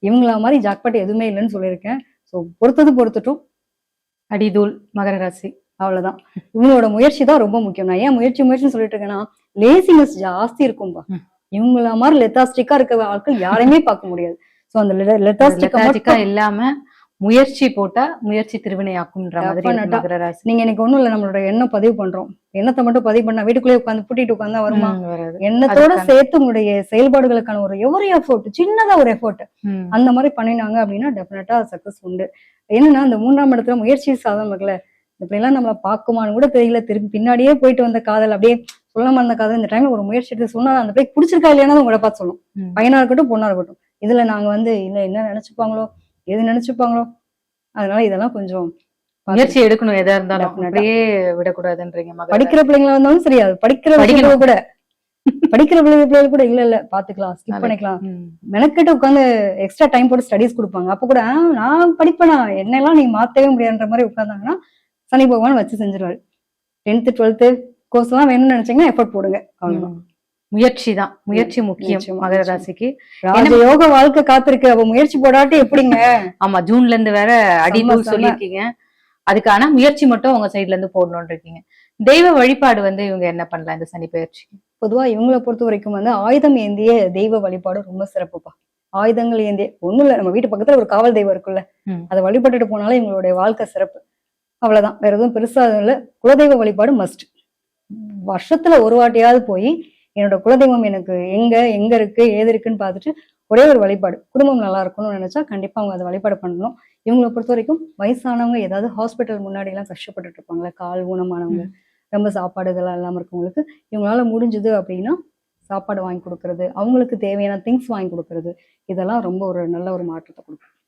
இவங்கள மாதிரி ஜாக்பாட் எதுவுமே இல்லைன்னு சொல்லியிருக்கேன். ஸோ பொறுத்தது பொறுத்துட்டும். அடிதூள் மகர ராசி. அவ்வளவுதான். இவங்களோட முயற்சி தான் ரொம்ப முக்கியம். நான் ஏன் முயற்சின்னு சொல்லிட்டு இருக்கேன்னா, லேசினஸ் ஜாஸ்தி இருக்கும்பா. இவங்கள மாதிரி லெத்தாஸ்டிக்கா இருக்கிற ஆட்கள் யாரையுமே பார்க்க முடியாது. ஸோ அந்த லெத்தாஸ்டிக்கா இல்லாம முயற்சி போட்டா முயற்சி திருவினையாக்கும்ன்ற மாதிரி மகர ராசி. நீங்க எனக்கு ஒண்ணும் இல்ல, நம்மளோட எண்ணம் பதிவு பண்றோம். எண்ணத்தை மட்டும் பதிவு பண்ணா வீட்டுக்குள்ளேயே உட்காந்து பூட்டிட்டு உட்காந்தா வருமா? எண்ணத்தோட சேர்த்து உங்களுடைய செயல்பாடுகளுக்கான ஒரு எஃபோர்ட், சின்னதா ஒரு எஃபோர்ட் அந்த மாதிரி பண்ணினாங்க அப்படின்னா டெஃபினட்டா சக்சஸ் உண்டு. என்னன்னா இந்த 3ஆம் இடத்துல முயற்சி சாதம் இருக்குல்ல, இப்படி எல்லாம் நம்மள பாக்குமான்னு கூட தெரியல. திருப்பி பின்னாடியே போயிட்டு வந்த காதல், அப்படியே சொல்லாம இருந்த காதல், இந்த டைம்ல ஒரு முயற்சி எடுத்து சொன்னா அந்த பிள்ளை பிடிச்சிருக்கா இல்லையானு உங்களை பார்த்து சொல்லும். பையனா இருக்கட்டும் பொண்ணா இருக்கட்டும். இதுல நாங்க இல்ல என்ன நினைச்சுப்பாங்களோ, எது நினைச்சுப்பாங்களோ, அதனால இதெல்லாம் கொஞ்சம் முயற்சி எடுக்கணும். எதா இருந்தாலும் அப்படியே விடக்கூடாதுன்றீங்க. படிக்கிற பிள்ளைங்களா இருந்தாலும் சரி, அது படிக்கிற பிள்ளைங்க கூட இல்ல பாத்துக்கலாம், ஸ்கிப் பண்ணிக்கலாம், மெனக்கிட்ட உட்காந்து எக்ஸ்ட்ரா டைம் போட்டு ஸ்டடிஸ் கொடுப்பாங்க. அப்ப கூட நான் படிப்பேனா, என்னெல்லாம் நீங்க மாத்தவே முடியாதுன்ற மாதிரி உட்கார்ந்தாங்கன்னா சனி பகவான் வச்சு செஞ்சிருவாரு. 10th 12th கோர்ஸ் எல்லாம் வேணும்னு நினைச்சீங்கன்னா எஃபர்ட் போடுங்க. அவ்வளவுதான். முயற்சி தான், முயற்சி முக்கியம் மகர ராசிக்கு. யோக வாழ்க்கை காத்திருக்கு, அப்ப முயற்சி போடாட்டி எப்படிங்க? ஆமா, ஜூன்ல இருந்து வேற அடிநூல் சொல்லியிருக்கீங்க. அதுக்கான முயற்சி மட்டும் உங்க சைட்ல இருந்து போடணும்னு இருக்கீங்க. தெய்வ வழிபாடு இவங்க என்ன பண்ணலாம் இந்த சனி பயிற்சிக்கு? பொதுவா இவங்களை பொறுத்த வரைக்கும் ஆயுதம் ஏந்திய தெய்வ வழிபாடு ரொம்ப சிறப்புப்பா. ஆயுதங்கள் ஏந்திய ஒண்ணும் இல்ல, நம்ம வீட்டு பக்கத்துல ஒரு காவல் தெய்வம் இருக்குல்ல, அதை வழிபட்டுட்டு போனாலே இவங்களுடைய வாழ்க்கை சிறப்பு. அவ்வளவுதான், வேற எதுவும் பெருசா இல்ல. குலதெய்வ வழிபாடு மஸ்ட். வருஷத்துல ஒரு வாட்டியாவது போய் என்னோட குலதெய்வம் எனக்கு எங்க இருக்கு ஏது இருக்குன்னு பார்த்துட்டு ஒரே ஒரு வழிபாடு, குடும்பம் நல்லா இருக்கணும்னு நினைச்சா கண்டிப்பா அவங்க அதை வழிபாடு பண்ணணும். இவங்களை பொறுத்த வரைக்கும் வயசானவங்க, ஏதாவது ஹாஸ்பிட்டல் முன்னாடி எல்லாம் கஷ்டப்பட்டுட்டு இருப்பாங்களே, கால் ஊனமானவங்க, ரொம்ப சாப்பாடு இதெல்லாம் இல்லாம இருக்கவங்களுக்கு இவங்களால முடிஞ்சது அப்படின்னா சாப்பாடு வாங்கி கொடுக்கறது, அவங்களுக்கு தேவையான திங்ஸ் வாங்கி கொடுக்கறது, இதெல்லாம் ரொம்ப ஒரு நல்ல ஒரு மாற்றத்தை கொடுக்கும்.